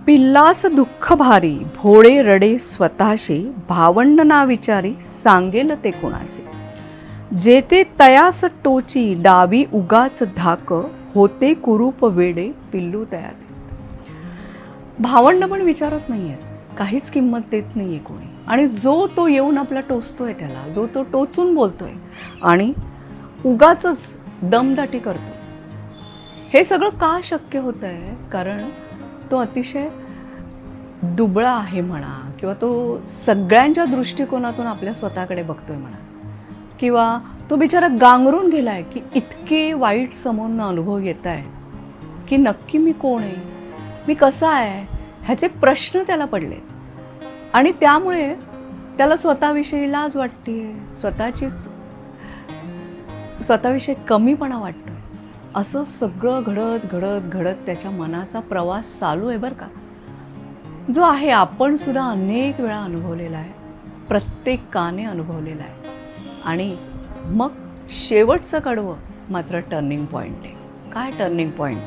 पिल्लास दुःख भारी भोळे रडे स्वतःशी भावंड ना विचारी सांगेल ते कुणासे. जेते तयास टोची डावी उगाच धाक होते कुरूप वेडे पिल्लू तया देत. भावंड पण विचारत नाहीयेत, काहीच किंमत देत नाहीये कोणी. आणि जो तो येऊन आपला टोचतोय, त्याला जो तो टोचून बोलतोय आणि उगाचच दमदाटी करतोय, हे सगळं का शक्य होतंय? कारण तो अतिशय दुबळा आहे म्हणा, किंवा तो सगळ्यांच्या दृष्टिकोनातून आपल्या स्वतःकडे बघतोय म्हणा, किंवा तो बिचारा गांगरून गेलाय की इतके वाईट समोरनं अनुभव येत आहे की नक्की मी कोण आहे, मी कसा आहे, ह्याचे प्रश्न त्याला पडले. आणि त्यामुळे त्याला स्वतःविषयी लाज वाटते, स्वतःविषयी कमीपणा वाटतोय. असं सगळं घडत घडत घडत त्याच्या मनाचा प्रवास चालू आहे बरं का, जो आहे आपण सुद्धा अनेक वेळा अनुभवलेला आहे, प्रत्येकाने अनुभवलेला आहे. आणि मग शेवटचं कडवं मात्र टर्निंग पॉईंट आहे. काय टर्निंग पॉईंट?